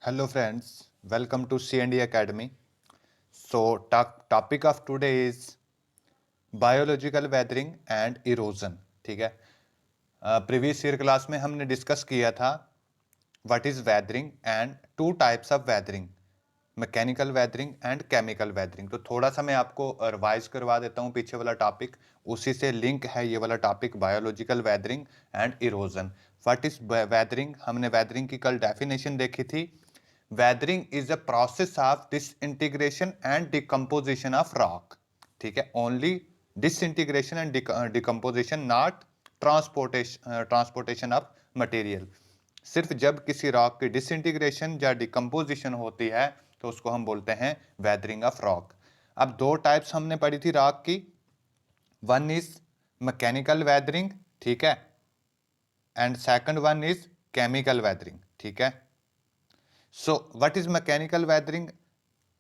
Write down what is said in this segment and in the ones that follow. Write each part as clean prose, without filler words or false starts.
Hello friends, welcome to C&E Academy. Topic of today is biological weathering and erosion. ठीक है, previous year class में हमने discuss किया था what is weathering and two types of weathering, mechanical weathering and chemical weathering. तो थोड़ा सा मैं आपको रिवाइज करवा देता हूँ पीछे वाला टॉपिक, उसी से लिंक है ये वाला topic, biological weathering and erosion. What is weathering? हमने वेदरिंग की कल डेफिनेशन देखी थी। Weathering is a process of disintegration and decomposition of rock. ठीक है, only disintegration and decomposition, not transportation of material. सिर्फ जब किसी रॉक की डिसइंटीग्रेशन या डिकम्पोजिशन होती है तो उसको हम बोलते हैं वेदरिंग ऑफ रॉक। अब दो टाइप्स हमने पढ़ी थी रॉक की, वन इज मैकेनिकल वेदरिंग, ठीक है, and second one is chemical weathering. ठीक है, so what is mechanical weathering?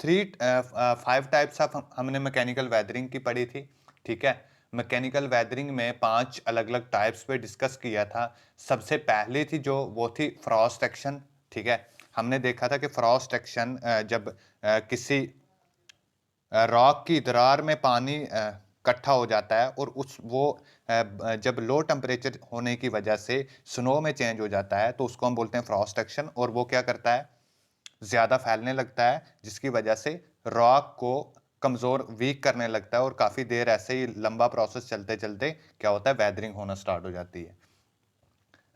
Five types of हमने मैकेनिकल वेदरिंग की पढ़ी थी। ठीक है, मैकेनिकल वेदरिंग में 5 अलग अलग टाइप्स पे डिस्कस किया था। सबसे पहले थी जो वो थी फ्रॉस्ट एक्शन। ठीक है, हमने देखा था कि फ्रॉस्ट एक्शन जब किसी रॉक की दरार में पानी इकट्ठा हो जाता है और उस वो जब लो टेम्परेचर होने की वजह से स्नो में चेंज हो जाता है तो उसको हम बोलते हैं फ्रॉस्ट एक्शन। और वो क्या करता है, ज्यादा फैलने लगता है, जिसकी वजह से रॉक को कमजोर वीक करने लगता है और काफी देर ऐसे ही लंबा प्रोसेस चलते चलते क्या होता है, वेदरिंग होना स्टार्ट हो जाती है।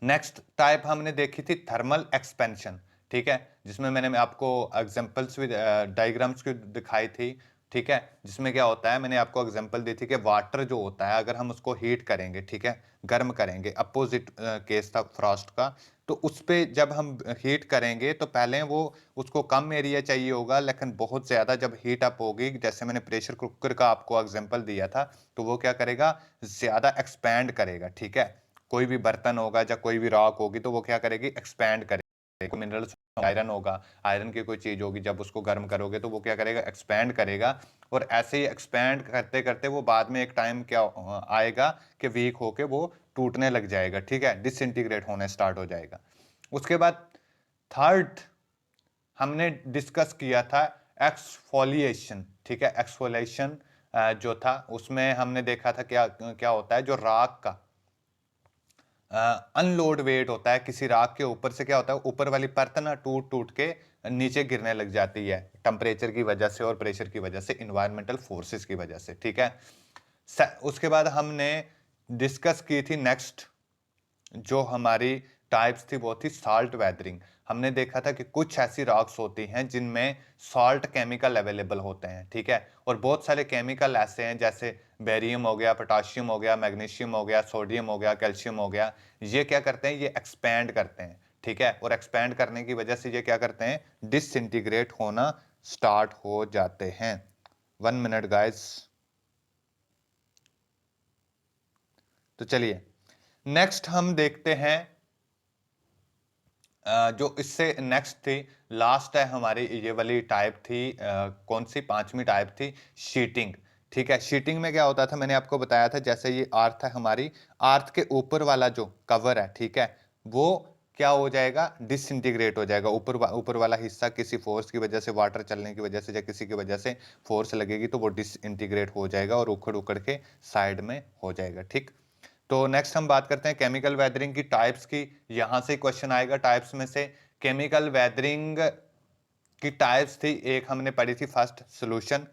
नेक्स्ट टाइप हमने देखी थी थर्मल एक्सपेंशन। ठीक है, जिसमें मैंने आपको एग्जांपल्स भी डायग्राम्स की दिखाई थी। ठीक है, जिसमें क्या होता है, मैंने आपको एग्जांपल दी थी कि वाटर जो होता है अगर हम उसको हीट करेंगे, ठीक है, गर्म करेंगे, अपोजिट केस था फ्रॉस्ट का, तो उस पे जब हम हीट करेंगे तो पहले वो उसको कम एरिया चाहिए होगा, लेकिन बहुत ज़्यादा जब हीट अप होगी, जैसे मैंने प्रेशर कुकर का आपको एग्जांपल दिया था, तो वो क्या करेगा, ज़्यादा एक्सपैंड करेगा। ठीक है, कोई भी बर्तन होगा या कोई भी रॉक होगी तो वो क्या करेगी, एक्सपैंड करेगी। मिनरल्स, आयरन होगा, आयरन की कोई चीज होगी, जब उसको गर्म करोगे तो वो क्या करेगा, एक्सपैंड करेगा। और ऐसे ही एक्सपैंड करते करते वो बाद में एक टाइम क्या आएगा कि वीक होके वो टूटने लग जाएगा। ठीक है, डिसइंटीग्रेट होने स्टार्ट हो जाएगा। उसके बाद थर्ड हमने डिस्कस किया था एक्सफोलिएशन। ठीक है, एक्सफोलिएशन जो था उसमें हमने देखा था क्या क्या होता है, जो राख का अनलोड वेट होता है किसी राख के ऊपर से, क्या होता है, ऊपर वाली परत ना टूट टूट के नीचे गिरने लग जाती है, टेम्परेचर की वजह से और प्रेशर की वजह से, इन्वायरमेंटल फोर्सेस की वजह से। ठीक है, उसके बाद हमने डिस्कस की थी नेक्स्ट जो हमारी टाइप्स थी वो थी सॉल्ट वेदरिंग। हमने देखा था कि कुछ ऐसी रॉक्स होती हैं जिनमें सॉल्ट केमिकल अवेलेबल होते हैं। ठीक है, और बहुत सारे केमिकल ऐसे हैं जैसे बेरियम हो गया, पोटाशियम हो गया, मैग्नीशियम हो गया, सोडियम हो गया, कैल्शियम हो गया। ये क्या करते हैं, ये एक्सपैंड करते हैं। ठीक है, और एक्सपैंड करने की वजह से ये क्या करते हैं, डिसइंटीग्रेट होना स्टार्ट हो जाते हैं। 1 मिनट गाइस। तो चलिए नेक्स्ट हम देखते हैं जो इससे नेक्स्ट थी, लास्ट है हमारी ये वाली टाइप थी, कौन सी, पांचवी टाइप थी, शीटिंग। ठीक है, शीटिंग में क्या होता था, मैंने आपको बताया था, जैसे ये अर्थ है हमारी, अर्थ के ऊपर वाला जो कवर है, ठीक है, वो क्या हो जाएगा, डिसइंटीग्रेट हो जाएगा। ऊपर वाला हिस्सा किसी फोर्स की वजह से, वाटर चलने की वजह से या किसी की वजह से फोर्स लगेगी तो वो डिसइंटीग्रेट हो जाएगा और उखड़ उखड़ के साइड में हो जाएगा। ठीक, तो नेक्स्ट हम बात करते हैं केमिकल वेदरिंग की टाइप्स की। यहां से क्वेश्चन आएगा टाइप्स में से। केमिकल वेदरिंग की टाइप्स थी, एक हमने पढ़ी थी फर्स्ट सॉल्यूशन।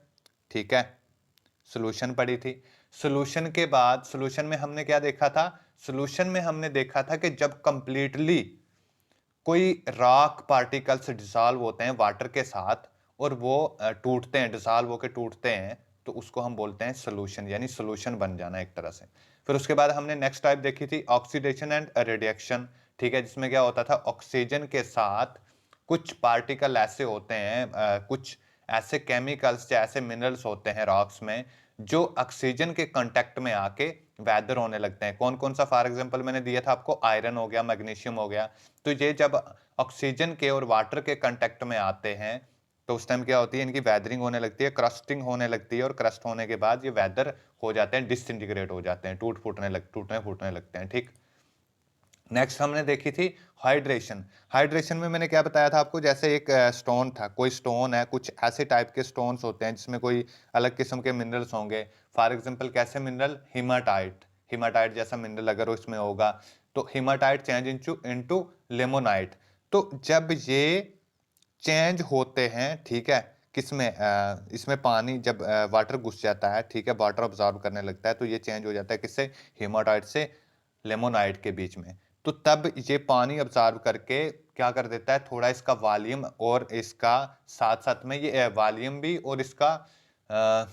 ठीक है, सॉल्यूशन पढ़ी थी। सॉल्यूशन के बाद सॉल्यूशन में हमने क्या देखा था, सॉल्यूशन में हमने देखा था कि जब कंप्लीटली कोई रॉक पार्टिकल्स डिसॉल्व होते हैं वाटर के साथ और वो टूटते हैं, डिसॉल्व होकर टूटते हैं, तो उसको हम बोलते हैं सोल्यूशन, यानी सोल्यूशन बन जाना एक तरह से। फिर उसके बाद हमने नेक्स्ट टाइप देखी थी ऑक्सीडेशन एंड रेडिएशन। ठीक है, जिसमें क्या होता था, ऑक्सीजन के साथ कुछ पार्टिकल ऐसे होते हैं, कुछ ऐसे केमिकल्स या ऐसे मिनरल्स होते हैं रॉक्स में जो ऑक्सीजन के कांटेक्ट में आके वेदर होने लगते हैं। कौन कौन सा, फॉर एग्जांपल मैंने दिया था आपको, आयरन हो गया, मैग्नीशियम हो गया। तो ये जब ऑक्सीजन के और वाटर के कांटेक्ट में आते हैं तो उस टाइम क्या होती है, इनकी वेदरिंग होने लगती है, क्रस्टिंग होने लगती है, और क्रस्ट होने के बाद ये वेदर हो जाते हैं, डिसइंटीग्रेट हो जाते हैं, टूटने फूटने लगते हैं। ठीक, नेक्स्ट हमने देखी थी हाइड्रेशन। हाइड्रेशन में मैंने क्या बताया था आपको, जैसे एक स्टोन था, कोई स्टोन है, कुछ ऐसे टाइप के स्टोन्स होते हैं जिसमें कोई अलग किस्म के मिनरल्स होंगे। फॉर एग्जांपल कैसे मिनरल, हीमाटाइट, हीमाटाइट जैसा मिनरल अगर उसमें होगा तो हीमाटाइट चेंज इनटू इनटू लेमोनाइट। तो जब ये चेंज होते हैं, ठीक है, किसमें, इसमें पानी जब वाटर घुस जाता है, ठीक है, वाटर ऑब्जॉर्व करने लगता है, तो ये चेंज हो जाता है किससे, हीमाटाइट से लेमोनाइट के बीच में। तो तब ये पानी ऑब्जॉर्व करके क्या कर देता है, थोड़ा इसका वॉल्यूम और इसका साथ साथ में ये वॉल्यूम भी और इसका अ,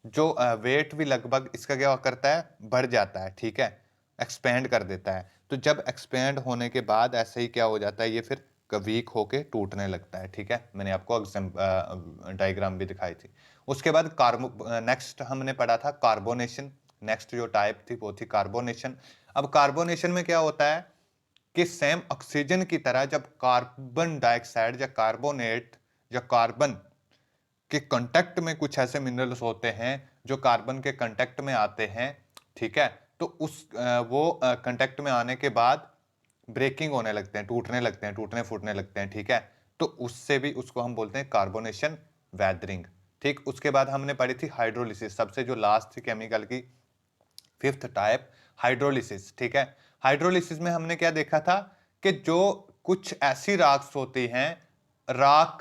जो वेट भी लगभग इसका क्या करता है, बढ़ जाता है, ठीक है, एक्सपेंड कर देता है। तो जब एक्सपेंड होने के बाद ऐसे ही क्या हो जाता है, ये फिर वीक होके टूटने लगता है, ठीक है। मैंने आपको डायग्राम भी दिखाई थी। उसके बाद नेक्स्ट हमने पढ़ा था कार्बोनेशन। नेक्स्ट जो टाइप थी वो थी कार्बोनेशन। अब कार्बोनेशन में क्या होता है कि सेम ऑक्सीजन की तरह जब कार्बन डाइऑक्साइड या कार्बोनेट या कार्बन के कांटेक्ट में कुछ ऐसे मिनरल्स होते हैं जो कार्बन के कांटेक्ट में आते हैं, ठीक है, तो उस वो कांटेक्ट में आने के बाद ब्रेकिंग होने लगते हैं, टूटने लगते हैं, टूटने फूटने लगते हैं, ठीक है। तो उससे भी उसको हम बोलते हैं कार्बोनेशन, वेदरिंग। ठीक, उसके बाद हमने पढ़ी थी हाइड्रोलिसिस, सबसे जो लास्ट थी केमिकल की फिफ्थ टाइप, हाइड्रोलिसिस, ठीक है। हाइड्रोलिसिस में हमने क्या देखा था कि जो कुछ ऐसी राक्स होती हैं, राक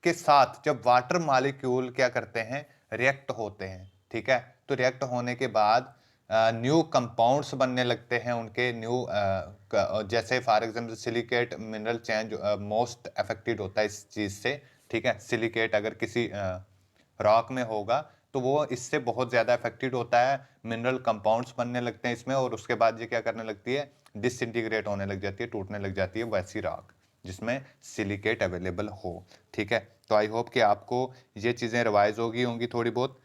के साथ जब वाटर मॉलिक्यूल क्या करते हैं, रिएक्ट होते हैं, ठीक है, तो रिएक्ट होने के बाद न्यू कंपाउंड्स बनने लगते हैं उनके, न्यू जैसे for example silicate mineral change most affected होता है इस चीज से, ठीक है। सिलिकेट अगर किसी रॉक में होगा तो वो इससे बहुत ज्यादा अफेक्टेड होता है, मिनरल कंपाउंड्स बनने लगते हैं इसमें, और उसके बाद ये क्या करने लगती है, डिसइंटीग्रेट होने लग जाती है, टूटने लग जाती है, वैसी रॉक जिसमें सिलिकेट अवेलेबल हो, ठीक है। तो आई होप कि आपको ये चीज़ें रिवाइज होगी होंगी थोड़ी बहुत।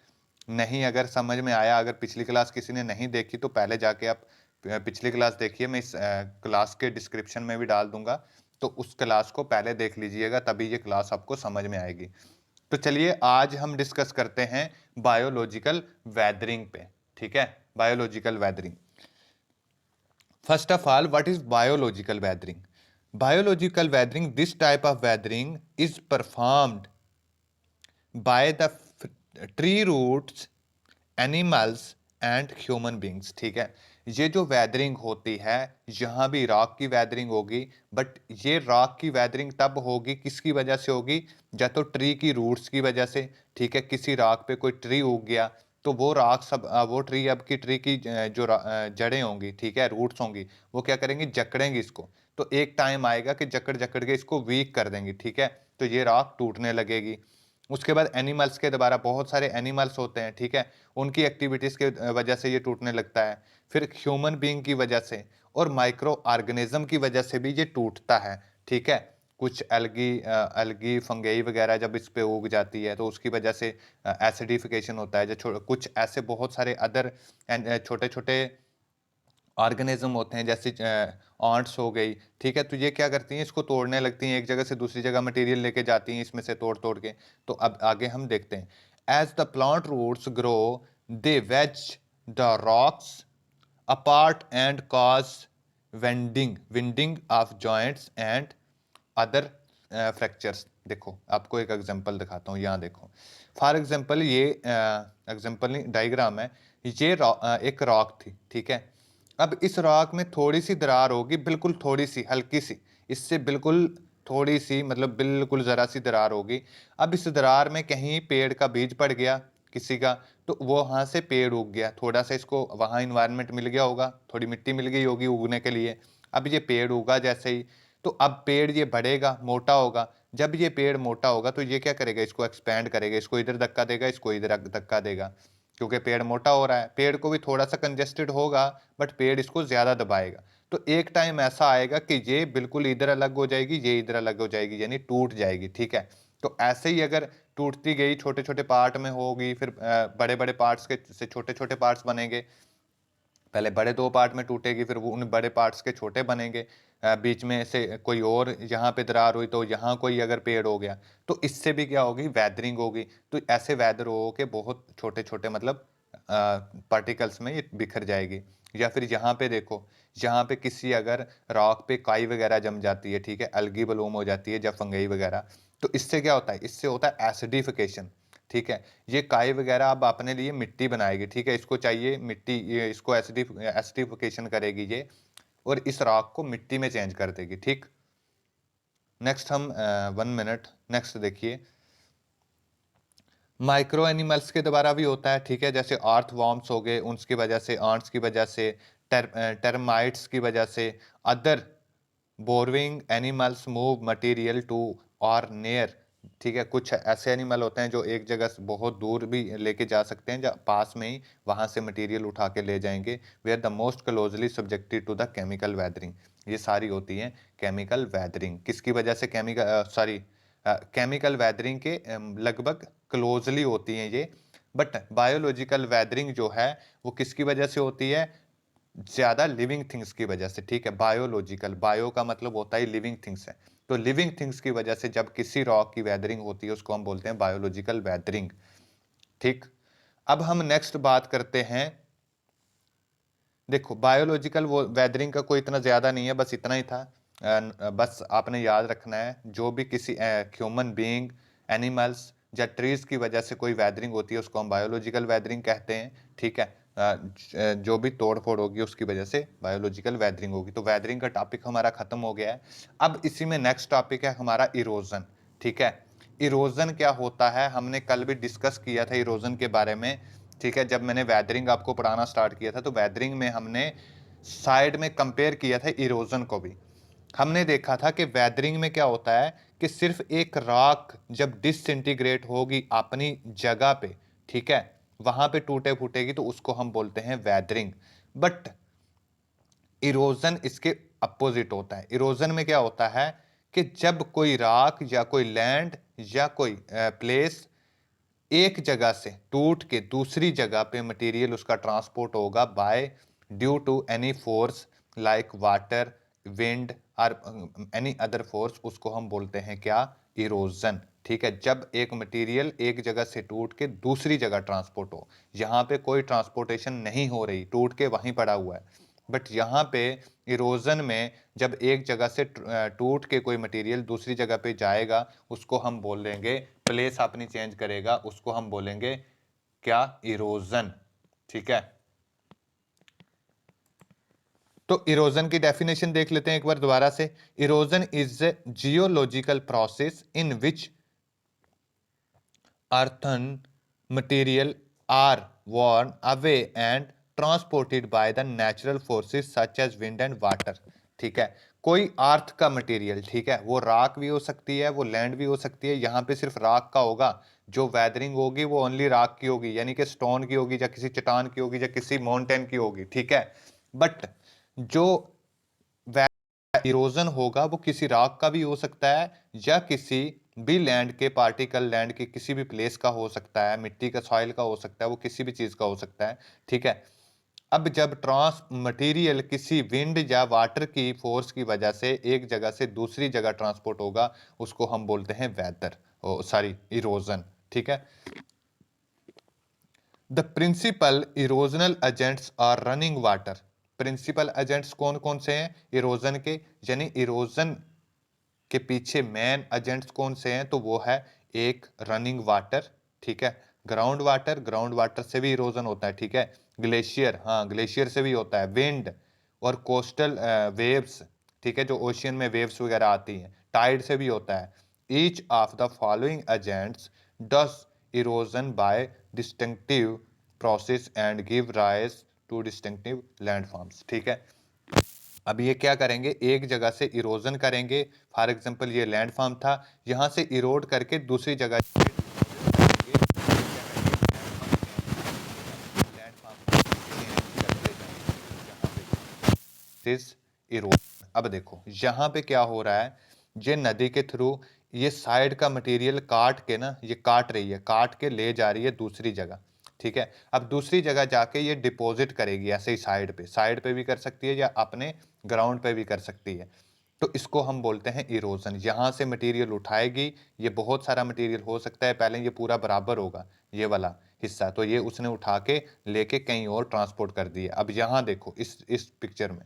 नहीं अगर समझ में आया, अगर पिछली क्लास किसी ने नहीं देखी तो पहले जाके आप पिछली क्लास देखिए, मैं इस क्लास के डिस्क्रिप्शन में भी डाल दूंगा, तो उस क्लास को पहले देख लीजिएगा, तभी ये क्लास आपको समझ में आएगी। तो चलिए आज हम डिस्कस करते हैं बायोलॉजिकल वेदरिंग पे, ठीक है, biological weathering. First of all, what is biological weathering? Biological weathering, this type of weathering is performed by the tree roots, animals and human beings, ठीक है। ये जो वेदरिंग होती है, यहाँ भी रॉक की वेदरिंग होगी, बट ये रॉक की वेदरिंग तब होगी, किसकी वजह से होगी, या तो ट्री की रूट्स की वजह से, ठीक है, किसी रॉक पे कोई ट्री उग गया तो वो रॉक सब वो ट्री, अब की ट्री की जो जड़ें होंगी, ठीक है, रूट्स होंगी, वो क्या करेंगी, जकड़ेंगी इसको, तो एक टाइम आएगा कि जकड़ जकड़ के इसको वीक कर देंगी, ठीक है, तो ये रॉक टूटने लगेगी। उसके बाद एनिमल्स के द्वारा, बहुत सारे एनिमल्स होते हैं, ठीक है, उनकी एक्टिविटीज के वजह से ये टूटने लगता है। फिर ह्यूमन बीइंग की वजह से और माइक्रो ऑर्गेनिज्म की वजह से भी ये टूटता है, ठीक है। कुछ एल्गी एल्गी फंगई वगैरह जब इस पे उग जाती है तो उसकी वजह से एसिडिफिकेशन होता है, जो कुछ ऐसे बहुत सारे अदर छोटे छोटे ऑर्गेनिज्म होते हैं, जैसे ऑंट्स हो गई, ठीक है, तो ये क्या करती हैं, इसको तोड़ने लगती हैं, एक जगह से दूसरी जगह मटेरियल लेके जाती हैं इसमें से तोड़ तोड़ के। तो अब आगे हम देखते हैं, as the plant roots grow they wedge the rocks apart and cause widening of joints and other fractures. देखो आपको एक एग्जांपल दिखाता हूँ, यहाँ देखो, फॉर एग्जांपल ये एग्जांपल नहीं, डायग्राम है, ये एक रॉक थी, ठीक है। अब इस रॉक में थोड़ी सी दरार होगी, बिल्कुल थोड़ी सी, हल्की सी, इससे बिल्कुल थोड़ी सी, मतलब बिल्कुल जरा सी दरार होगी। अब इस दरार में कहीं पेड़ का बीज पड़ गया किसी का, तो वो वहां से पेड़ उग गया, थोड़ा सा इसको वहां इन्वायरमेंट मिल गया होगा, थोड़ी मिट्टी मिल गई होगी उगने के लिए। अब ये पेड़ उगा जैसे ही, तो अब पेड़ ये बढ़ेगा, मोटा होगा। जब ये पेड़ मोटा होगा तो ये क्या करेगा, इसको एक्सपैंड करेगा, इसको इधर धक्का देगा, इसको इधर धक्का देगा, क्योंकि पेड़ मोटा हो रहा है। पेड़ को भी थोड़ा सा कंजेस्टेड होगा, बट पेड़ इसको ज्यादा दबाएगा। तो एक टाइम ऐसा आएगा कि ये बिल्कुल इधर अलग हो जाएगी, ये इधर अलग हो जाएगी, यानी टूट जाएगी, ठीक है। तो ऐसे ही अगर टूटती गई, छोटे छोटे पार्ट में होगी, फिर बड़े बड़े पार्ट्स के से छोटे छोटे पार्ट्स बनेंगे, पहले बड़े दो पार्ट में टूटेगी, फिर वो उन बड़े पार्ट्स के छोटे बनेंगे, बीच में से कोई और यहाँ पे दरार हुई तो यहाँ कोई अगर पेड़ हो गया, तो इससे भी क्या होगी, वेदरिंग होगी। तो ऐसे वेदर हो के बहुत छोटे छोटे, मतलब पार्टिकल्स में ये बिखर जाएगी। या फिर यहाँ पे देखो, यहाँ पे किसी अगर रॉक पे काई वगैरह जम जाती है, ठीक है, अलगी ब्लूम हो जाती है या फंगई वगैरह, तो इससे क्या होता है, इससे होता है एसिडिफिकेशन, ठीक है। ये काई वगैरह अब अपने लिए मिट्टी बनाएगी, ठीक है, इसको चाहिए मिट्टी, ये इसको एसिडिफिकेशन करेगी ये, और इस रॉक को मिट्टी में चेंज कर देगी, ठीक। नेक्स्ट हम 1 मिनट नेक्स्ट देखिए, माइक्रो एनिमल्स के द्वारा भी होता है, ठीक है, जैसे अर्थ वॉर्म्स हो गए, उनकी वजह से, आंट्स की वजह से, टर्माइट्स की वजह से, other burrowing animals move material to और नियर, ठीक है, कुछ ऐसे एनिमल होते हैं जो एक जगह से बहुत दूर भी लेके जा सकते हैं, या पास में ही वहां से मटेरियल उठा के ले जाएंगे, where the most closely subjected to the chemical weathering. ये सारी होती हैं केमिकल वेदरिंग, किसकी वजह से, केमिकल वेदरिंग के लगभग क्लोजली होती हैं ये। बट बायोलॉजिकल वेदरिंग जो है वो किसकी वजह से होती है, ज्यादा लिविंग थिंग्स की वजह से, ठीक है। बायोलॉजिकल, बायो का मतलब होता है लिविंग थिंग्स है, तो लिविंग थिंग्स की वजह से जब किसी रॉक की वेदरिंग होती है उसको हम बोलते हैं बायोलॉजिकल वेदरिंग, ठीक। अब हम नेक्स्ट बात करते हैं, देखो बायोलॉजिकल वो वेदरिंग का कोई इतना ज्यादा नहीं है, बस इतना ही था। बस आपने याद रखना है, जो भी किसी ह्यूमन बीइंग, एनिमल्स या ट्रीज की वजह से कोई वेदरिंग होती है उसको हम बायोलॉजिकल वेदरिंग कहते हैं, ठीक है। जो भी तोड़ फोड़ होगी उसकी वजह से बायोलॉजिकल वेदरिंग होगी। तो वेदरिंग का टॉपिक हमारा खत्म हो गया है। अब इसी में नेक्स्ट टॉपिक है हमारा इरोजन, ठीक है। इरोजन क्या होता है, हमने कल भी डिस्कस किया था इरोजन के बारे में, ठीक है। जब मैंने वेदरिंग आपको पढ़ाना स्टार्ट किया था तो वेदरिंग में हमने साइड में कंपेयर किया था इरोजन को भी। हमने देखा था कि वेदरिंग में क्या होता है कि सिर्फ एक रॉक जब डिसइंटीग्रेट होगी अपनी जगह पे, ठीक है, वहां पे टूटे फूटेगी तो उसको हम बोलते हैं वेदरिंग। बट इरोजन इसके अपोजिट होता है। इरोजन में क्या होता है कि जब कोई रॉक या कोई लैंड या कोई प्लेस एक जगह से टूट के दूसरी जगह पे मटेरियल उसका ट्रांसपोर्ट होगा by due to any force like water, wind और एनी अदर फोर्स, उसको हम बोलते हैं क्या, इरोजन, ठीक है। जब एक मटेरियल एक जगह से टूट के दूसरी जगह ट्रांसपोर्ट हो, यहाँ पे कोई ट्रांसपोर्टेशन नहीं हो रही, टूट के वहीं पड़ा हुआ है, बट यहाँ पे इरोजन में जब एक जगह से टूट के कोई मटेरियल दूसरी जगह पे जाएगा उसको हम बोलेंगे, प्लेस अपनी चेंज करेगा, उसको हम बोलेंगे क्या, इरोजन, ठीक है। तो इरोजन की डेफिनेशन देख लेते हैं एक बार दोबारा से। Erosion is a geological process in which earthen material are worn away and transported by the natural forces such as wind and water, ठीक है। कोई अर्थ का मटेरियल, ठीक है, वो राख भी हो सकती है, वो लैंड भी हो सकती है, यहाँ पे सिर्फ राख का होगा, जो वेदरिंग होगी वो ओनली राख की होगी, यानी कि स्टोन की होगी या किसी चट्टान की होगी या किसी माउंटेन की होगी, ठीक है। बट जो इरोजन होगा वो किसी रॉक का भी हो सकता है या किसी भी लैंड के पार्टिकल, लैंड के किसी भी प्लेस का हो सकता है, मिट्टी का, सॉइल का हो सकता है, वो किसी भी चीज का हो सकता है, ठीक है। अब जब ट्रांस मटेरियल किसी विंड या वाटर की फोर्स की वजह से एक जगह से दूसरी जगह ट्रांसपोर्ट होगा उसको हम बोलते हैं वेदर, सॉरी, इरोजन, ठीक है। The principal erosional agents are running water. Principal agents कौन कौन से हैं इरोजन के, यानी इरोजन के पीछे मेन एजेंट्स कौन से हैं, तो वो है एक रनिंग वाटर, ठीक है, ग्राउंड वाटर, ग्राउंड वाटर से भी इरोजन होता है, ठीक है, ग्लेशियर, हाँ ग्लेशियर से भी होता है, विंड और कोस्टल वेव्स, ठीक है, जो ओशियन में वेव्स वगैरह आती हैं, टाइड से भी होता है। Each of the following agents does erosion by distinctive process and give rise to distinctive landforms, ठीक है। अब ये क्या करेंगे, एक जगह से इरोजन करेंगे, फॉर एग्जांपल ये लैंडफॉर्म था, यहाँ से इरोड करके दूसरी जगह इरोजन। अब देखो यहाँ पे क्या हो रहा है, ये नदी के थ्रू ये साइड का मटेरियल काट के ना, ये काट रही है, काट के ले जा रही है दूसरी जगह, ठीक है। अब दूसरी जगह जाके ये डिपॉजिट करेगी ऐसे ही साइड पे भी कर सकती है या अपने ग्राउंड पे भी कर सकती है। तो इसको हम बोलते हैं इरोजन। यहाँ से मटेरियल उठाएगी, ये बहुत सारा मटेरियल हो सकता है, पहले ये पूरा बराबर होगा ये वाला हिस्सा, तो ये उसने उठा के लेके कहीं और ट्रांसपोर्ट कर दिया। अब यहाँ देखो इस पिक्चर में,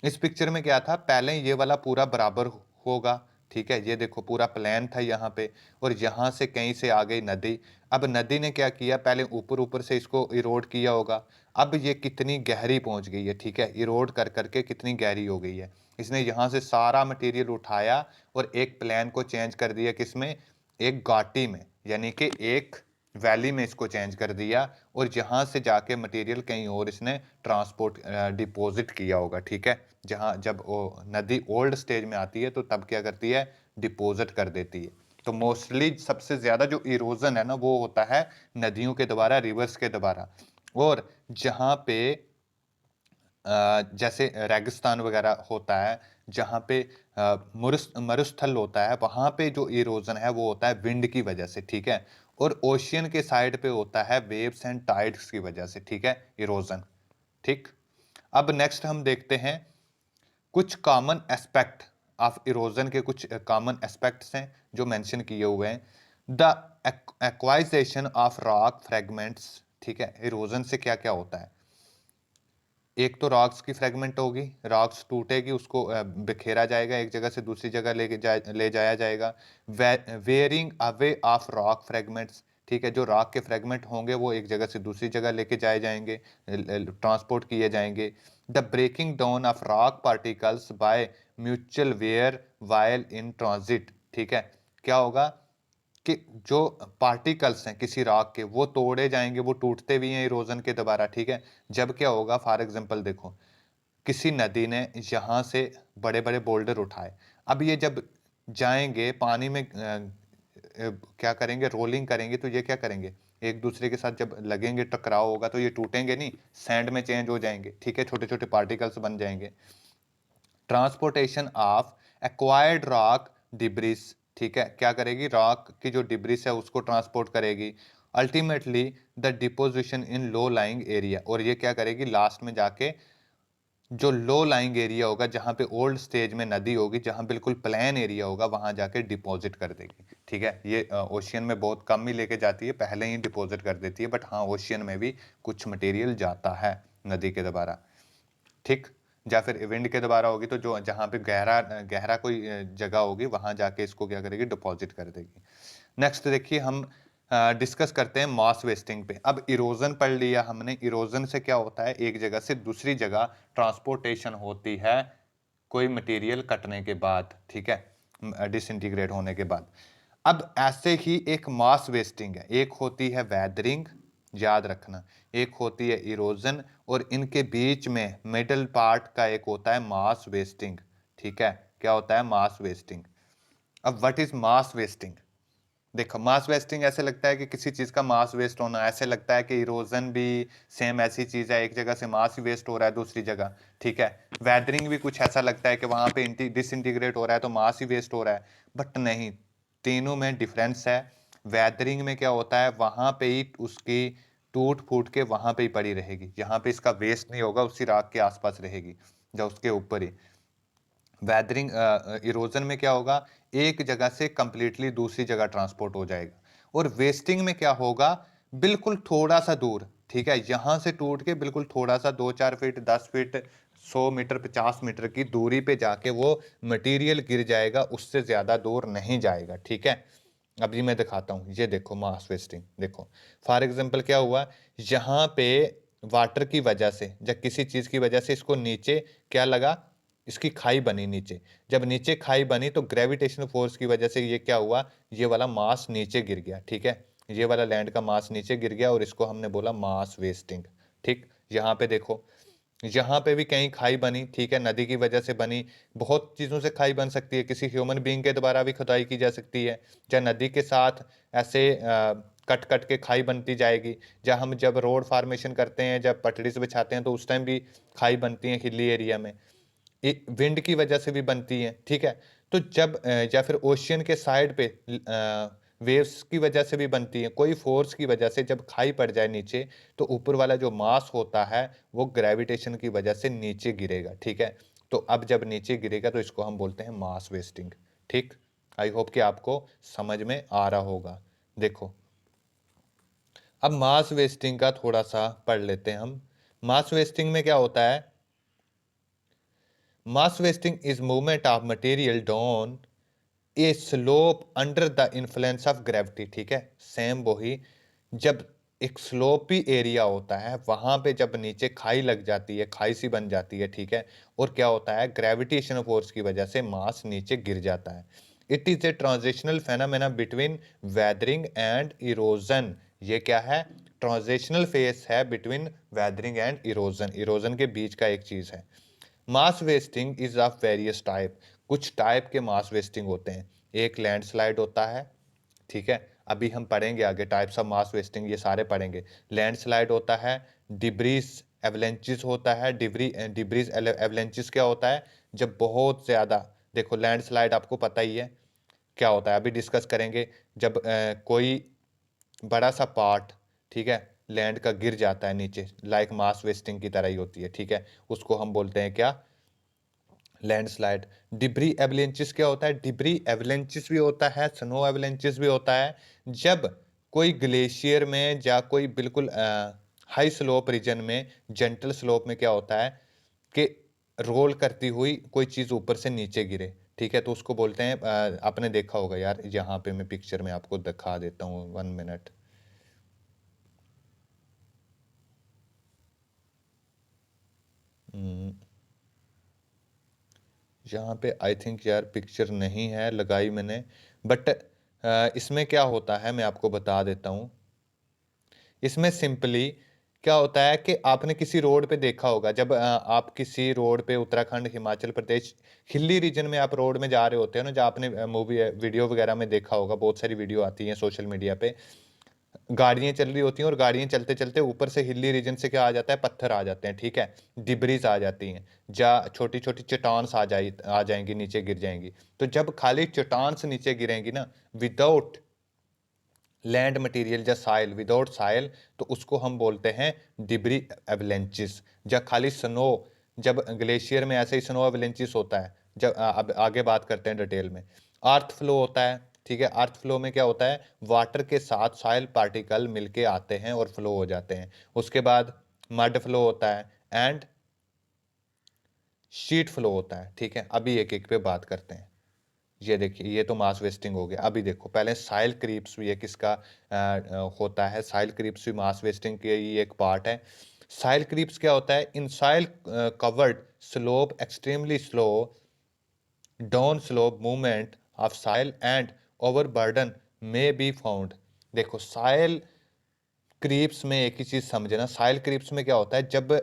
इस पिक्चर में क्या था, पहले ये वाला पूरा बराबर होगा, ठीक है, ये देखो पूरा प्लेन था यहाँ पे, और यहाँ से कहीं से आ गई नदी। अब नदी ने क्या किया, पहले ऊपर ऊपर से इसको इरोड किया होगा, अब ये कितनी गहरी पहुंच गई है, ठीक है, इरोड कर करके कितनी गहरी हो गई है, इसने यहाँ से सारा मटेरियल उठाया और एक प्लेन को चेंज कर दिया, किसमें, एक घाटी में, यानी कि एक वैली में इसको चेंज कर दिया, और जहां से जाके मटेरियल कहीं और इसने ट्रांसपोर्ट डिपॉजिट किया होगा, ठीक है, जहां जब वो नदी ओल्ड स्टेज में आती है तो तब क्या करती है, डिपॉजिट कर देती है। तो मोस्टली सबसे ज्यादा जो इरोजन है ना वो होता है नदियों के द्वारा, रिवर्स के द्वारा। और जहां पे जैसे रेगिस्तान वगैरह होता है, जहाँ पे मरुस्थल होता है, वहाँ पे जो इरोजन है वो होता है विंड की वजह से, ठीक है, और ओशियन के साइड पे होता है वेव्स एंड टाइड्स की वजह से, ठीक है, इरोजन। ठीक, अब नेक्स्ट हम देखते हैं कुछ कॉमन एस्पेक्ट ऑफ इरोजन के, कुछ कॉमन एस्पेक्ट्स हैं जो मेंशन किए हुए हैं। The acquisition of rock fragments, ठीक है, इरोजन से क्या क्या होता है, एक तो रॉक्स की फ्रेगमेंट होगी, रॉक्स टूटेगी, उसको बिखेरा जाएगा, एक जगह से दूसरी जगह ले जाया जाएगा। Wearing away of rock fragments, ठीक है, जो रॉक के फ्रेगमेंट होंगे वो एक जगह से दूसरी जगह लेके जाए जाएंगे, ट्रांसपोर्ट किए जाएंगे। The breaking down of rock particles by mutual wear while in transit, ठीक है, क्या होगा कि जो पार्टिकल्स हैं किसी रॉक के वो तोड़े जाएंगे, वो टूटते भी हैं इरोजन के द्वारा, ठीक है। जब क्या होगा, फॉर एग्जांपल देखो, किसी नदी ने यहाँ से बड़े बड़े बोल्डर उठाए, अब ये जब जाएंगे पानी में क्या करेंगे, रोलिंग करेंगे, तो ये क्या करेंगे, एक दूसरे के साथ जब लगेंगे, टकराव होगा, तो ये टूटेंगे नहीं, सैंड में चेंज हो जाएंगे, ठीक है, छोटे छोटे पार्टिकल्स बन जाएंगे। Transportation of acquired rock debris, ठीक है, क्या करेगी, रॉक की जो डिब्रिस है उसको ट्रांसपोर्ट करेगी। Ultimately the deposition in low lying area, और ये क्या करेगी, लास्ट में जाके जो लो लाइंग एरिया होगा, जहां पे ओल्ड स्टेज में नदी होगी, जहां बिल्कुल प्लेन एरिया होगा, वहां जाके डिपॉजिट कर देगी, ठीक है। ये ओशियन में बहुत कम ही लेके जाती है, पहले ही डिपॉजिट कर देती है, बट हाँ ओशियन में भी कुछ मटेरियल जाता है नदी के द्वारा, ठीक। या फिर विंड के द्वारा होगी, तो जो जहां पे गहरा गहरा कोई जगह होगी, वहां जाके इसको क्या करेगी, डिपॉजिट कर देगी। नेक्स्ट देखिए, हम डिस्कस करते हैं मास वेस्टिंग पे। अब इरोजन पढ़ लिया हमने, इरोजन से क्या होता है, एक जगह से दूसरी जगह ट्रांसपोर्टेशन होती है कोई मटेरियल कटने के बाद, ठीक है, डिसइंटीग्रेट होने के बाद। अब ऐसे ही एक मास वेस्टिंग है, एक होती है वेदरिंग, याद रखना, एक होती है इरोजन, और इनके बीच में मिडल पार्ट का एक होता है मास वेस्टिंग, ठीक है, क्या होता है, मास वेस्टिंग। अब व्हाट इज मास वेस्टिंग, देखो मास वेस्टिंग ऐसे लगता है कि किसी चीज का मास वेस्ट होना, ऐसे लगता है कि इरोजन भी सेम ऐसी चीज है, एक जगह से मास ही वेस्ट हो रहा है दूसरी जगह, ठीक है। वेदरिंग भी कुछ ऐसा लगता है कि वहां पे डिसइंटीग्रेट हो रहा है तो मास ही वेस्ट हो रहा है, बट नहीं, तीनों में डिफरेंस है। वेदरिंग में क्या होता है, वहां पे ही उसकी टूट फूट के वहां पे ही पड़ी रहेगी, जहां पे इसका वेस्ट नहीं होगा, उसी राख के आसपास रहेगी, या उसके ऊपर ही। वेदरिंग इरोजन में क्या होगा, एक जगह से कंप्लीटली दूसरी जगह ट्रांसपोर्ट हो जाएगा। और वेस्टिंग में क्या होगा, बिल्कुल थोड़ा सा दूर, ठीक है, यहां से टूट के बिल्कुल थोड़ा सा 2-4 फीट, 10 फीट, 100 मीटर, 50 मीटर की दूरी पे जाके वो मटेरियल गिर जाएगा, उससे ज्यादा दूर नहीं जाएगा, ठीक है। अभी मैं दिखाता हूं, ये देखो मास वेस्टिंग, देखो फॉर एग्जांपल क्या हुआ, यहाँ पे वाटर की वजह से, जब किसी चीज की वजह से इसको नीचे क्या लगा, इसकी खाई बनी नीचे, जब नीचे खाई बनी तो ग्रेविटेशनल फोर्स की वजह से ये क्या हुआ, ये वाला मास नीचे गिर गया, ठीक है, ये वाला लैंड का मास नीचे गिर गया, और इसको हमने बोला मास वेस्टिंग, ठीक। यहाँ पे देखो, यहाँ पे भी कहीं खाई बनी, ठीक है, नदी की वजह से बनी, बहुत चीज़ों से खाई बन सकती है, किसी ह्यूमन बीइंग के द्वारा भी खुदाई की जा सकती है, या नदी के साथ ऐसे कट कट के खाई बनती जाएगी, जहाँ हम जब रोड फार्मेशन करते हैं, जब पटड़ी से बिछाते हैं, तो उस टाइम भी खाई बनती है हिली एरिया में, विंड की वजह से भी बनती है, ठीक है। तो जब या फिर ओशियन के साइड पे वेव्स की वजह से भी बनती है, कोई फोर्स की वजह से जब खाई पड़ जाए नीचे, तो ऊपर वाला जो मास होता है वो ग्रेविटेशन की वजह से नीचे गिरेगा, ठीक है। तो अब जब नीचे गिरेगा तो इसको हम बोलते हैं मास वेस्टिंग। ठीक, आई होप कि आपको समझ में आ रहा होगा। देखो अब मास वेस्टिंग का थोड़ा सा पढ़ लेते हैं हम। मास वेस्टिंग में क्या होता है? Mass wasting is movement of material down A slope under the influence of gravity. ठीक है, सेम वही, जब एक स्लोपी एरिया होता है वहां पे जब नीचे खाई लग जाती है, खाई सी बन जाती है, ठीक है, और क्या होता है, ग्रेविटेशन फोर्स की वजह से मास नीचे गिर जाता है। It is a transitional phenomena between weathering and erosion. ये क्या है? ट्रांजिशनल फेस है between weathering and erosion, erosion के बीच का एक चीज है। Mass wasting is of various type. कुछ टाइप के मास वेस्टिंग होते हैं। एक लैंडस्लाइड होता है, ठीक है, अभी हम पढ़ेंगे आगे टाइप्स ऑफ मास वेस्टिंग, ये सारे पढ़ेंगे। लैंडस्लाइड होता है, डिब्रीज एवलेंचिस होता है। डिब्रीज एवलेंचिस क्या होता है? जब बहुत ज़्यादा, देखो लैंडस्लाइड आपको पता ही है क्या होता है, अभी डिस्कस करेंगे। जब कोई बड़ा सा पार्ट, ठीक है, लैंड का गिर जाता है नीचे, लाइक मास वेस्टिंग की तरह ही होती है, ठीक है, उसको हम बोलते हैं क्या? लैंडस्लाइड। डिब्री एवलेंचिस क्या होता है? डिब्री एवलेंचिस भी होता है, स्नो एवलेंचिस भी होता है। जब कोई ग्लेशियर में या कोई बिल्कुल हाई स्लोप रीजन में, जेंटल स्लोप में क्या होता है कि रोल करती हुई कोई चीज़ ऊपर से नीचे गिरे, ठीक है, तो उसको बोलते हैं आपने देखा होगा यार, यहाँ पे मैं पिक्चर में आपको दिखा देता हूँ, 1 मिनट। यहाँ पे आई थिंक यार पिक्चर नहीं है लगाई मैंने, बट इसमें क्या होता है मैं आपको बता देता हूँ। इसमें सिंपली क्या होता है कि आपने किसी रोड पे देखा होगा, जब आप किसी रोड पे उत्तराखंड, हिमाचल प्रदेश, हिली रीजन में आप रोड में जा रहे होते हो ना, जहाँ आपने मूवी वीडियो वगैरह में देखा होगा, बहुत सारी वीडियो आती हैं सोशल मीडिया पे, गाड़ियां चल रही होती हैं और गाड़ियां चलते चलते ऊपर से हिली रीजन से क्या आ जाता है, पत्थर आ जाते हैं, ठीक है, डिब्रीज आ जाती हैं, जा छोटी छोटी चट्टान्स आ जाएंगी, नीचे गिर जाएंगी। तो जब खाली चट्टान्स नीचे गिरेंगी ना, विदाउट लैंड मटेरियल या साइल, विदाउट साइल, तो उसको हम बोलते हैं डिब्री एवलेंचिस। जब खाली स्नो, जब ग्लेशियर में ऐसे ही स्नो एवलेंचिस होता है, जब अब आगे बात करते हैं डिटेल में। अर्थ फ्लो होता है, ठीक है, अर्थ फ्लो में क्या होता है, वाटर के साथ सॉइल पार्टिकल मिलके आते हैं और फ्लो हो जाते हैं। उसके बाद मड फ्लो होता है एंड शीट फ्लो होता है, ठीक है। अभी एक एक पे बात करते हैं। ये देखिए, ये तो मास वेस्टिंग हो गया। अभी देखो, पहले साइल क्रीप्स भी है, किसका होता है, साइल क्रीप्स भी मास वेस्टिंग के ही एक पार्ट है। साइल क्रीप्स क्या होता है? In soil covered slope extremely slow down slope movement of soil and overburden में बी फाउंड। देखो साइल क्रीप्स में एक ही चीज समझना, साइल क्रीप्स में क्या होता है, जब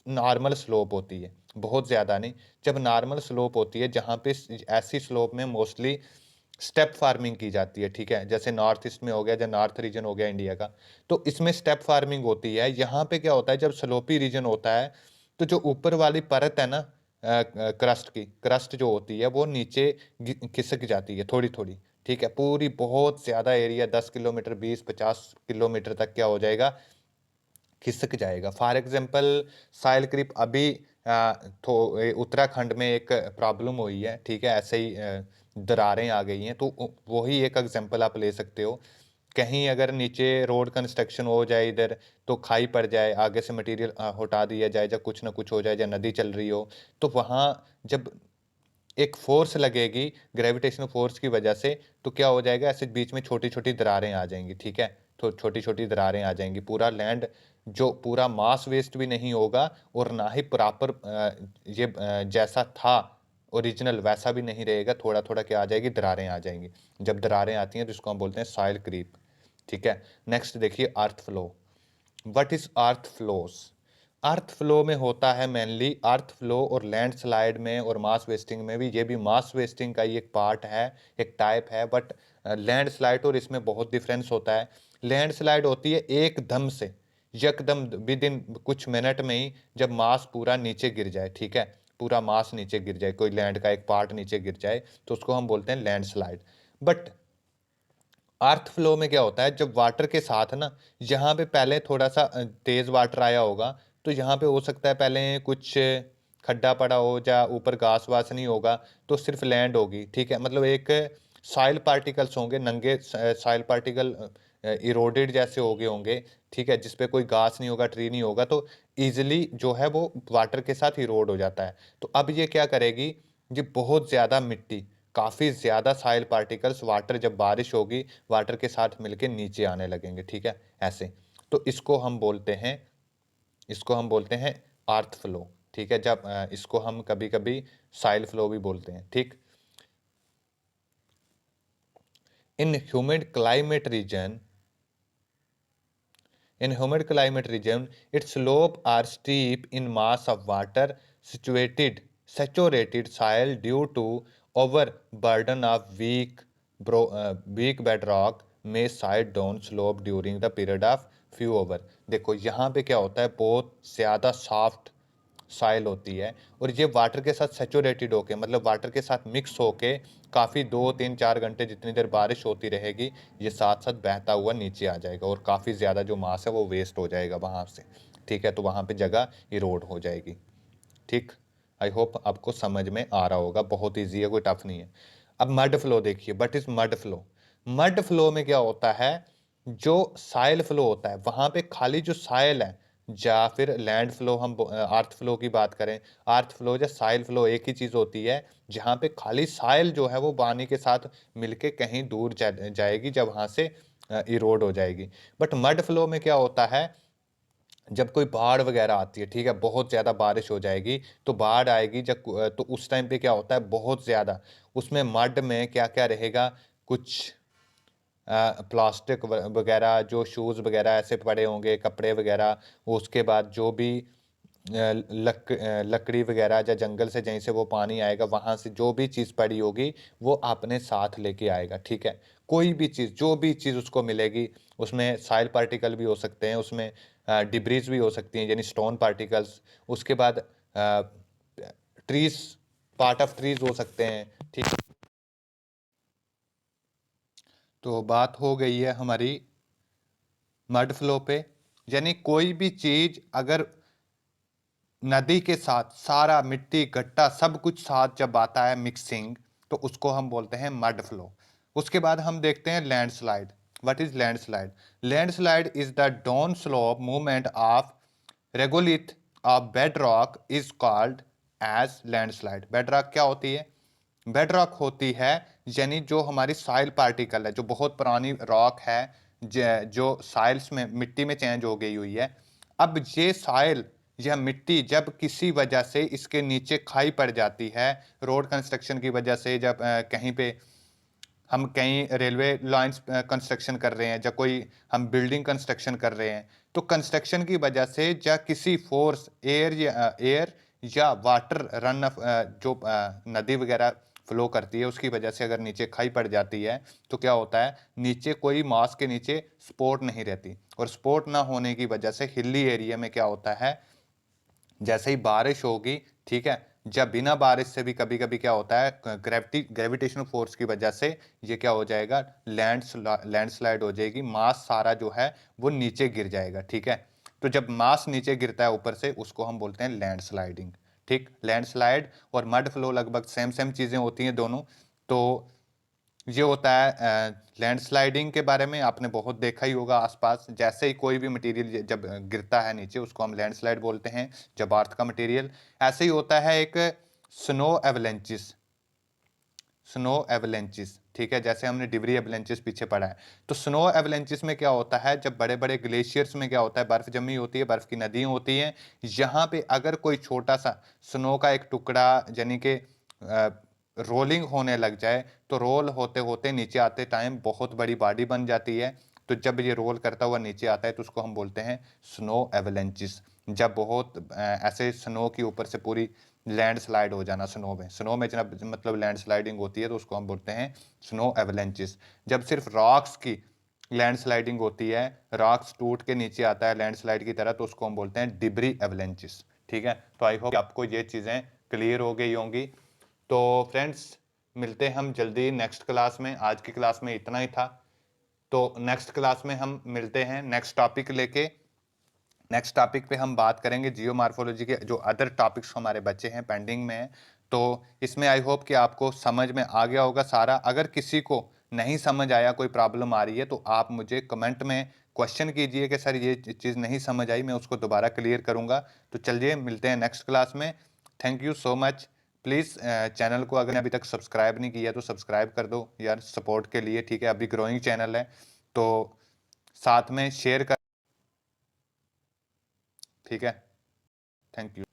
नॉर्मल स्लोप होती है, बहुत ज्यादा नहीं, जब नॉर्मल स्लोप होती है, जहाँ पे ऐसी स्लोप में मोस्टली स्टेप फार्मिंग की जाती है, ठीक है, जैसे नॉर्थ ईस्ट में हो गया, जब नॉर्थ रीजन हो गया इंडिया का, तो इसमें स्टेप फार्मिंग होती है। यहाँ पे क्या होता है, जब स्लोपी रीजन होता है, तो जो ऊपर वाली परत है ना, क्रस्ट की, क्रस्ट जो होती है वो नीचे खिसक जाती है थोड़ी थोड़ी, ठीक है, पूरी बहुत ज्यादा एरिया 10 किलोमीटर, 20-50 किलोमीटर तक क्या हो जाएगा, खिसक जाएगा। फॉर एग्जाम्पल साइल क्रीप अभी उत्तराखंड में एक प्रॉब्लम हुई है, ठीक है, ऐसे ही दरारें आ गई हैं, तो वही एक एग्जाम्पल आप ले सकते हो। कहीं अगर नीचे रोड कंस्ट्रक्शन हो जाए इधर, तो खाई पड़ जाए, आगे से मटेरियल हटा दिया जाए, या कुछ ना कुछ हो जाए, या नदी चल रही हो, तो वहाँ जब एक फोर्स लगेगी ग्रेविटेशनल फोर्स की वजह से, तो क्या हो जाएगा, ऐसे बीच में छोटी छोटी दरारें आ जाएंगी, ठीक है, तो छोटी छोटी दरारें आ जाएंगी, पूरा लैंड जो पूरा मास वेस्ट भी नहीं होगा, और ना ही प्रॉपर ये जैसा था ओरिजिनल वैसा भी नहीं रहेगा, थोड़ा थोड़ा क्या आ जाएगी, दरारें आ जाएंगी। जब दरारें आती हैं तो इसको हम बोलते हैं सॉइल क्रीप, ठीक है। नेक्स्ट देखिए, earth flow. What is earth flows? Earth flow में होता है मेनली अर्थ फ्लो, और लैंडस्लाइड में और मास वेस्टिंग में भी, ये भी मास वेस्टिंग का ही एक पार्ट है, एक टाइप है, बट लैंडस्लाइड और इसमें बहुत डिफरेंस होता है। लैंडस्लाइड होती है एकदम से, यकदम विद इन कुछ मिनट में ही, जब मास पूरा नीचे गिर जाए, ठीक है, पूरा मास नीचे गिर जाए, कोई लैंड का एक पार्ट नीचे गिर जाए, तो उसको हम बोलते हैं लैंडस्लाइड। बट अर्थ फ्लो में क्या होता है, जब वाटर के साथ ना, यहाँ पे पहले थोड़ा सा तेज वाटर आया होगा, तो यहाँ पे हो सकता है पहले कुछ खड्डा पड़ा हो या ऊपर घास वास नहीं होगा तो सिर्फ लैंड होगी, ठीक है। मतलब एक सॉइल पार्टिकल्स होंगे, नंगे सॉइल पार्टिकल इरोडेड जैसे हो गए होंगे, ठीक है, जिसपे कोई घास नहीं होगा, ट्री नहीं होगा, तो इजिली जो है वो वाटर के साथ इरोड हो जाता है। तो अब ये क्या करेगी, ये बहुत ज़्यादा मिट्टी, काफ़ी ज़्यादा सॉइल पार्टिकल्स वाटर, जब बारिश होगी वाटर के साथ मिलके नीचे आने लगेंगे, ठीक है, ऐसे। तो इसको हम बोलते हैं अर्थ फ्लो, ठीक है। जब इसको हम कभी कभी साइल फ्लो भी बोलते हैं, ठीक। इन humid climate reason In humid climate region, its slope are steep in mass of water saturated soil due to overburden of weak bedrock may side down slope during the period of few hour। देखो यहाँ पे क्या होता है, बहुत ज़्यादा soft soil होती है और ये वाटर के साथ सेचुरेटेड होके, मतलब वाटर के साथ मिक्स होके काफ़ी 2 3 4 घंटे जितनी देर बारिश होती रहेगी, ये साथ साथ बहता हुआ नीचे आ जाएगा और काफ़ी ज़्यादा जो मास है वो वेस्ट हो जाएगा वहाँ से, ठीक है। तो वहाँ पे जगह इरोड हो जाएगी, ठीक। आई होप आपको समझ में आ रहा होगा, बहुत ईजी है, कोई टफ नहीं है। अब मड फ्लो देखिए, but is mud flow. Mud flow में क्या होता है, जो साइल फ्लो होता है वहां पे खाली जो साइल है, या फिर लैंड फ्लो, हम अर्थ फ्लो की बात करें, अर्थ फ्लो या साइल फ्लो एक ही चीज होती है, जहां पे खाली साइल जो है वो पानी के साथ मिलके कहीं दूर जाएगी, जब वहां से इरोड हो जाएगी। बट मड फ्लो में क्या होता है, जब कोई बाढ़ वगैरह आती है, ठीक है, बहुत ज़्यादा बारिश हो जाएगी, तो बाढ़ आएगी जब, तो उस टाइम पे क्या होता है, बहुत ज़्यादा उसमें मड में क्या क्या रहेगा, कुछ प्लास्टिक वगैरह, जो शूज़ वगैरह ऐसे पड़े होंगे, कपड़े वगैरह, उसके बाद जो भी लकड़ी वगैरह, या जंगल से जहीं से वो पानी आएगा वहाँ से जो भी चीज़ पड़ी होगी वो अपने साथ लेके आएगा, ठीक है। कोई भी चीज़, जो भी चीज़ उसको मिलेगी, उसमें साइल पार्टिकल भी हो सकते हैं, उसमें डिब्रीज भी हो सकती हैं, यानी स्टोन पार्टिकल्स, उसके बाद ट्रीज, पार्ट ऑफ ट्रीज हो सकते हैं, ठीक। तो बात हो गई है हमारी मड फ्लो पे, यानी कोई भी चीज अगर नदी के साथ सारा मिट्टी गट्टा सब कुछ साथ जब आता है मिक्सिंग, तो उसको हम बोलते हैं मड फ्लो। उसके बाद हम देखते हैं landslide. What is landslide? Landslide is the down slope movement of regolith of bed rock is called as landslide. Bed rock क्या होती है? बेड रॉक होती है, यानी जो हमारी सॉइल पार्टिकल है, जो बहुत पुरानी रॉक है, जो सॉइल्स में मिट्टी में चेंज हो गई हुई है। अब ये सॉइल, यह मिट्टी जब किसी वजह से इसके नीचे खाई पड़ जाती है, रोड कंस्ट्रक्शन की वजह से, जब कहीं पे हम कहीं रेलवे लाइंस कंस्ट्रक्शन कर रहे हैं, या कोई हम बिल्डिंग कंस्ट्रक्शन कर रहे हैं, तो कंस्ट्रक्शन की वजह से या किसी फोर्स, एयर या वाटर रन, जो नदी वगैरह फ्लो करती है उसकी वजह से अगर नीचे खाई पड़ जाती है, तो क्या होता है, नीचे कोई मास के नीचे सपोर्ट नहीं रहती, और सपोर्ट ना होने की वजह से हिली एरिया में क्या होता है, जैसे ही बारिश होगी, ठीक है, जब बिना बारिश से भी कभी कभी क्या होता है, ग्रेविटेशनल फोर्स की वजह से ये क्या हो जाएगा, लैंडस्लाइड हो जाएगी, मास सारा जो है वो नीचे गिर जाएगा, ठीक है। तो जब मास नीचे गिरता है ऊपर से, उसको हम बोलते हैं लैंडस्लाइडिंग, ठीक। लैंडस्लाइड और मड फ्लो लगभग सेम सेम चीजें होती हैं दोनों। तो ये होता है लैंडस्लाइडिंग के बारे में आपने बहुत देखा ही होगा आसपास, जैसे ही कोई भी मटेरियल जब गिरता है नीचे, उसको हम लैंडस्लाइड बोलते हैं, जब अर्थ का मटेरियल। ऐसे ही होता है एक स्नो एवलेंचिस, स्नो एवलेंचिस, ठीक है, जैसे हमने डिबरी एवलेंचिस पीछे पढ़ा है। तो स्नो एवलेंचिस में क्या होता है, जब बड़े बड़े ग्लेशियर्स में क्या होता है, बर्फ जमी होती है, बर्फ की नदियां होती हैं, यहाँ पे अगर कोई छोटा सा स्नो का एक टुकड़ा, यानी कि रोलिंग होने लग जाए, तो रोल होते होते नीचे आते टाइम बहुत बड़ी बॉडी बन जाती है। तो जब ये रोल करता हुआ नीचे आता है, तो उसको हम बोलते हैं स्नो एवलेंचिस। जब बहुत ऐसे स्नो के ऊपर से पूरी लैंडस्लाइड हो जाना, स्नो में जब मतलब लैंडस्लाइडिंग होती है, तो उसको हम बोलते हैं स्नो एवलेंचिस। जब सिर्फ रॉक्स की लैंडस्लाइडिंग होती है, रॉक्स टूट के नीचे आता है लैंडस्लाइड की तरह, तो उसको हम बोलते हैं डिबरी एवलेंचिस, ठीक है। तो आई होप आपको ये चीज़ें क्लियर हो गई होंगी। तो फ्रेंड्स, मिलते हैं हम जल्दी नेक्स्ट क्लास में। आज की क्लास में इतना ही था, तो नेक्स्ट क्लास में हम मिलते हैं नेक्स्ट टॉपिक लेके। नेक्स्ट टॉपिक पे हम बात करेंगे जियोमॉर्फोलॉजी के जो अदर टॉपिक्स हमारे बच्चे हैं, पेंडिंग में हैं। तो इसमें आई होप कि आपको समझ में आ गया होगा सारा। अगर किसी को नहीं समझ आया, कोई प्रॉब्लम आ रही है, तो आप मुझे कमेंट में क्वेश्चन कीजिए कि सर ये चीज़ नहीं समझ आई, मैं उसको दोबारा क्लियर करूंगा। तो चलिए मिलते हैं नेक्स्ट क्लास में। Thank you so much. Please channel को अगर अभी तक सब्सक्राइब नहीं किया तो सब्सक्राइब कर दो यार, सपोर्ट के लिए, ठीक है। अभी ग्रोइंग चैनल है, तो साथ में शेयर कर, ठीक है। Thank you.